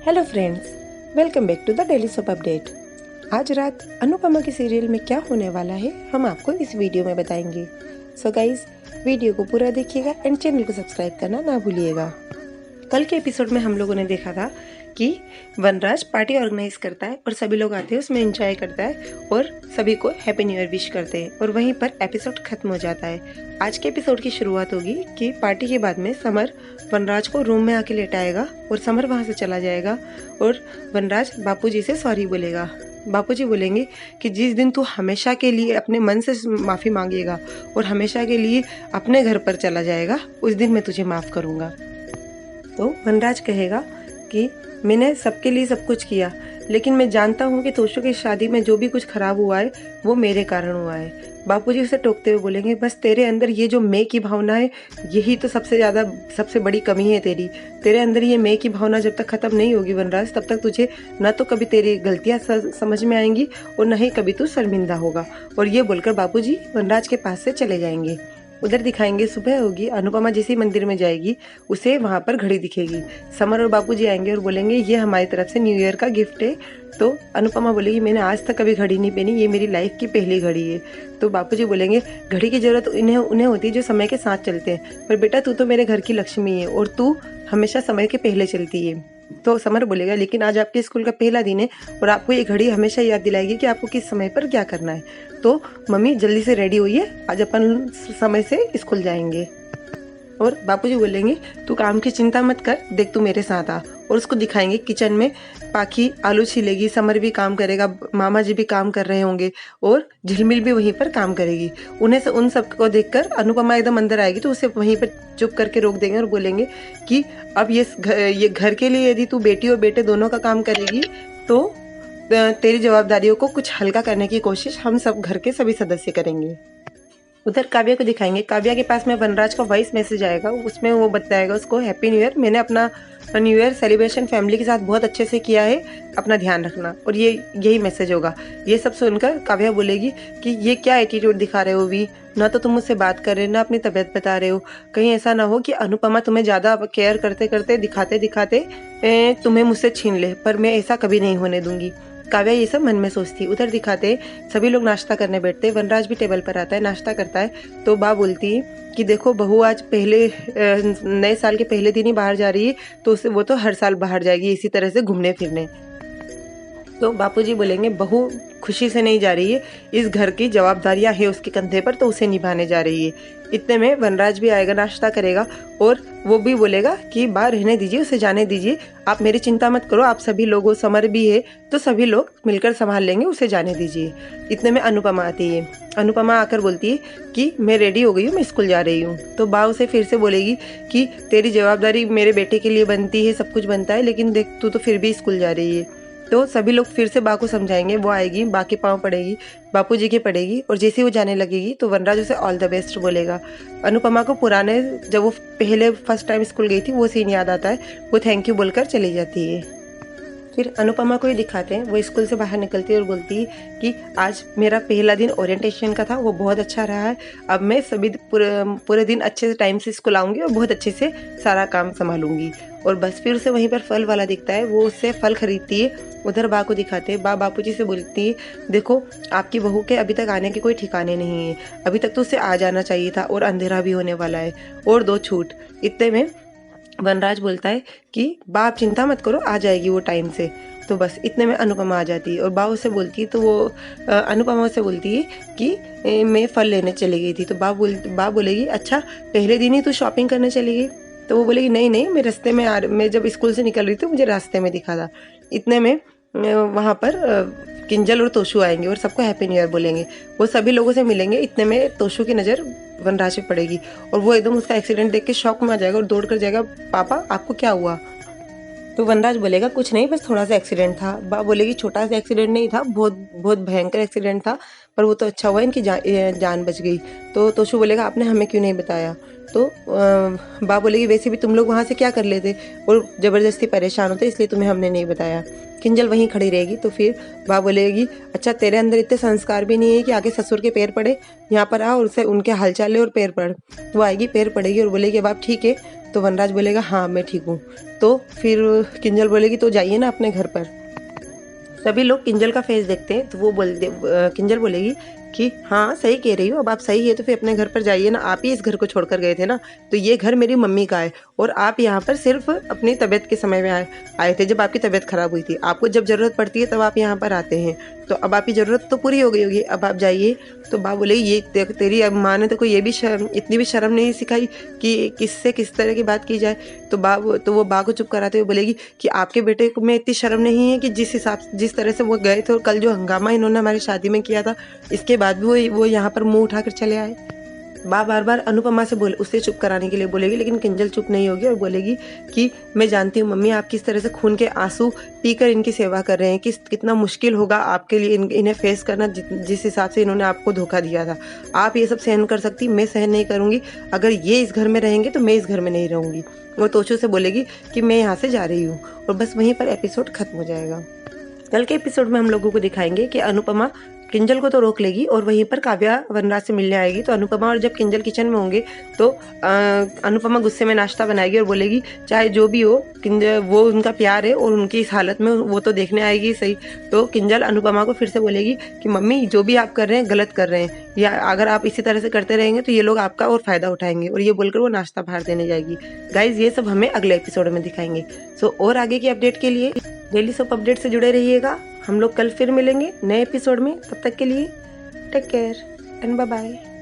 Hello friends, welcome back to the daily soap update. आज रात अनुपमा के सीरियल में क्या होने वाला है हम आपको इस वीडियो में बताएंगे। सो गाइज, वीडियो को पूरा देखिएगा एंड चैनल को सब्सक्राइब करना ना भूलिएगा। कल के एपिसोड में हम लोगों ने देखा था कि वनराज पार्टी ऑर्गेनाइज करता है और सभी लोग आते हैं, उसमें एंजॉय करता है और सभी को हैप्पी न्यू ईयर विश करते हैं और वहीं पर एपिसोड खत्म हो जाता है। आज के एपिसोड की शुरुआत होगी कि पार्टी के बाद में समर वनराज को रूम में आके लेटाएगा और समर वहां से चला जाएगा और वनराज बापूजी से सॉरी बोलेगा। बापूजी बोलेंगे कि जिस दिन तू हमेशा के लिए अपने मन से माफ़ी मांगेगा और हमेशा के लिए अपने घर पर चला जाएगा, उस दिन मैं तुझे माफ़ करूँगा। तो वनराज कहेगा कि मैंने सबके लिए सब कुछ किया, लेकिन मैं जानता हूँ कि तोशु की शादी में जो भी कुछ खराब हुआ है वो मेरे कारण हुआ है। बापूजी उसे टोकते हुए बोलेंगे, बस तेरे अंदर ये जो मैं की भावना है, यही तो सबसे बड़ी कमी है तेरी। तेरे अंदर ये मैं की भावना जब तक खत्म नहीं होगी वनराज, तब तक तुझे न तो कभी तेरी गलतियाँ समझ में आएंगी और न ही कभी तू शर्मिंदा होगा। और ये बोलकर बापूजी वनराज के पास से चले जाएंगे। उधर दिखाएंगे सुबह होगी, अनुपमा जैसे मंदिर में जाएगी उसे वहां पर घड़ी दिखेगी। समर और बापूजी आएंगे और बोलेंगे ये हमारी तरफ से न्यू ईयर का गिफ्ट है। तो अनुपमा बोलेगी मैंने आज तक कभी घड़ी नहीं पहनी, ये मेरी लाइफ की पहली घड़ी है। तो बापूजी बोलेंगे घड़ी की जरूरत उन्हें होती है जो समय के साथ चलते हैं, पर बेटा तू तो मेरे घर की लक्ष्मी है और तू हमेशा समय के पहले चलती है। तो समर बोलेगा लेकिन आज आपके स्कूल का पहला दिन है और आपको ये घड़ी हमेशा याद दिलाएगी कि आपको किस समय पर क्या करना है। तो मम्मी जल्दी से रेडी होइए, आज अपन समय से स्कूल जाएंगे। और बापूजी बोलेंगे तू काम की चिंता मत कर, देख तू मेरे साथ आ। और उसको दिखाएंगे किचन में पाखी आलू छीलेगी, समर भी काम करेगा, मामा जी भी काम कर रहे होंगे और झिलमिल भी वहीं पर काम करेगी। उन सबको देखकर अनुपमा एकदम अंदर आएगी तो उसे वहीं पर चुप करके रोक देंगे और बोलेंगे कि अब ये घर के लिए यदि तू बेटी और बेटे दोनों का काम करेगी तो तेरी जवाबदारियों को कुछ हल्का करने की कोशिश हम सब घर के सभी सदस्य करेंगे। उधर काव्या को दिखाएंगे, काव्या के पास में वनराज का वॉइस मैसेज आएगा, उसमें वो बताएगा उसको हैप्पी न्यू ईयर, मैंने अपना न्यू ईयर सेलिब्रेशन फैमिली के साथ बहुत अच्छे से किया है, अपना ध्यान रखना। और यही मैसेज होगा। ये सब सुनकर काव्या बोलेगी कि ये क्या एटीट्यूड दिखा रहे हो भी, ना तो तुम मुझसे बात कर रहे ना अपनी तबीयत बता रहे हो, कहीं ऐसा ना हो कि अनुपमा तुम्हें ज़्यादा केयर करते करते दिखाते दिखाते तुम्हें मुझसे छीन ले, पर मैं ऐसा कभी नहीं होने दूंगी। काव्या ये सब मन में सोचती। उधर दिखाते सभी लोग नाश्ता करने बैठते, वनराज भी टेबल पर आता है, नाश्ता करता है। तो बा बोलती है कि देखो बहू आज नए साल के पहले दिन ही बाहर जा रही है, तो वो तो हर साल बाहर जाएगी इसी तरह से घूमने फिरने। तो बापूजी बोलेंगे बहू खुशी से नहीं जा रही है, इस घर की जवाबदारियां है उसके कंधे पर, तो उसे निभाने जा रही है। इतने में वनराज भी आएगा, नाश्ता करेगा और वो भी बोलेगा कि बाहर रहने दीजिए, उसे जाने दीजिए, आप मेरी चिंता मत करो, आप सभी लोगों, समर भी है तो सभी लोग मिलकर संभाल लेंगे, उसे जाने दीजिए। इतने में अनुपमा आती है। अनुपमा आकर बोलती है कि मैं रेडी हो गई हूँ, मैं स्कूल जा रही हूँ। तो बा उसे फिर से बोलेगी कि तेरी जवाबदारी मेरे बेटे के लिए बनती है, सब कुछ बनता है, लेकिन देख तू तो फिर भी स्कूल जा रही है। तो सभी लोग फिर से बा को समझाएंगे, वो आएगी, बा के पाँव पड़ेगी, बापूजी के पड़ेगी और जैसे वो जाने लगेगी तो वनराज उसे ऑल द बेस्ट बोलेगा। अनुपमा को पुराने जब वो पहले फर्स्ट टाइम स्कूल गई थी वो सीन याद आता है, वो थैंक यू बोलकर चली जाती है। फिर अनुपमा को ही दिखाते हैं, वो स्कूल से बाहर निकलती है और बोलती है कि आज मेरा पहला दिन ओरिएंटेशन का था, वो बहुत अच्छा रहा है, अब मैं सभी पूरे दिन अच्छे से टाइम से स्कूल आऊँगी और बहुत अच्छे से सारा काम संभालूंगी। और बस फिर उसे वहीं पर फल वाला दिखता है, वो उससे फल खरीदती है। उधर बा को दिखाते हैं, बा बापूजी से बोलती है देखो आपकी बहू के अभी तक आने के कोई ठिकाने नहीं है, अभी तक तो उसे आ जाना चाहिए था और अंधेरा भी होने वाला है, और 2 छूट। इतने में वनराज बोलता है कि बा आप चिंता मत करो, आ जाएगी वो टाइम से। तो बस इतने में अनुपमा आ जाती है और बा उससे बोलती है, तो वो अनुपमा से बोलती है कि मैं फल लेने चली गई थी। तो बा बोलेगी अच्छा पहले दिन ही तू शॉपिंग करने चली गई? तो वो बोलेगी नहीं नहीं, मैं रास्ते में मैं जब स्कूल से निकल रही थी मुझे रास्ते में दिखा था। इतने में वहाँ पर किंजल और तोशु आएंगे और सबको हैप्पी न्यू ईयर बोलेंगे, वो सभी लोगों से मिलेंगे। इतने में तोशु की नज़र वनराज पे पड़ेगी और वो एकदम उसका एक्सीडेंट देख के शॉक में आ जाएगा और दौड़ कर जाएगा, पापा आपको क्या हुआ? तो वनराज बोलेगा कुछ नहीं, बस थोड़ा सा एक्सीडेंट था। बा बोलेगी छोटा सा एक्सीडेंट नहीं था, बहुत बहुत भयंकर एक्सीडेंट था, पर वो तो अच्छा हुआ इनकी जान बच गई। तो तोशु बोलेगा आपने हमें क्यों नहीं बताया? तो बा बोलेगी वैसे भी तुम लोग वहाँ से क्या कर लेते और ज़बरदस्ती परेशान होते, इसलिए तुम्हें हमने नहीं बताया। किंजल वहीं खड़ी रहेगी। तो फिर बा बोलेगी अच्छा तेरे अंदर इतने संस्कार भी नहीं है कि आगे ससुर के पैर पड़े, यहाँ पर आ और उसे उनके हालचाल ले और पैर पड़। वो आएगी, पैर पड़ेगी और बोलेगी अब आप ठीक है? तो वनराज बोलेगा हाँ मैं ठीक हूँ। तो फिर किंजल बोलेगी तो जाइए ना अपने घर पर। सभी लोग किंजल का फेस देखते हैं तो वो किंजल बोलेगी कि हाँ सही कह रही हो, अब आप सही है तो फिर अपने घर पर जाइए ना, आप ही इस घर को छोड़कर गए थे ना, तो ये घर मेरी मम्मी का है और आप यहाँ पर सिर्फ अपनी तबीयत के समय में आए थे, जब आपकी तबीयत खराब हुई थी। आपको जब ज़रूरत पड़ती है तब आप यहाँ पर आते हैं, तो अब आपकी ज़रूरत तो पूरी हो गई होगी, अब आप जाइए। तो बाप बोले ये तेरी अब माँ ने तो कोई ये भी इतनी भी शर्म नहीं सिखाई कि किससे किस तरह की बात की जाए। तो वो बा को चुप कराते हुए बोलेगी कि आपके बेटे को में इतनी शर्म नहीं है कि जिस तरह से वो गए थे और कल जो हंगामा इन्होंने हमारी शादी में किया था, इसके बाद भी वो यहाँ पर मुंह उठाकर चले आए। बार बार अनुपमा से उसे चुप कराने के लिए बोलेगी, लेकिन किंजल चुप नहीं होगी और बोलेगी कि मैं जानती हूँ मम्मी आप किस तरह से खून के आंसू पीकर इनकी सेवा कर रहे हैं, कितना मुश्किल होगा आपके लिए इन्हें फेस करना, जिस हिसाब से इन्होंने आपको धोखा दिया था। आप ये सब सहन कर सकती, मैं सहन नहीं करूँगी। अगर ये इस घर में रहेंगे तो मैं इस घर में नहीं रहूँगी। वो तोशू से बोलेगी कि मैं यहाँ से जा रही हूँ और बस वहीं पर एपिसोड खत्म हो जाएगा। कल के एपिसोड में हम लोगों को दिखाएंगे कि अनुपमा किंजल को तो रोक लेगी और वहीं पर काव्या वनराज से मिलने आएगी। तो अनुपमा और जब किंजल किचन में होंगे तो अनुपमा गुस्से में नाश्ता बनाएगी और बोलेगी चाहे जो भी हो किंजल वो उनका प्यार है और उनकी इस हालत में वो तो देखने आएगी सही। तो किंजल अनुपमा को फिर से बोलेगी कि मम्मी जो भी आप कर रहे हैं गलत कर रहे हैं, या अगर आप इसी तरह से करते रहेंगे तो ये लोग आपका और फायदा उठाएंगे, और ये बोलकर वो नाश्ता बाहर देने जाएगी। गाइज ये सब हमें अगले एपिसोड में दिखाएंगे। सो और आगे की अपडेट के लिए डेली सोप अपडेट से जुड़े रहिएगा। हम लोग कल फिर मिलेंगे नए एपिसोड में, तब तक के लिए take care and bye bye.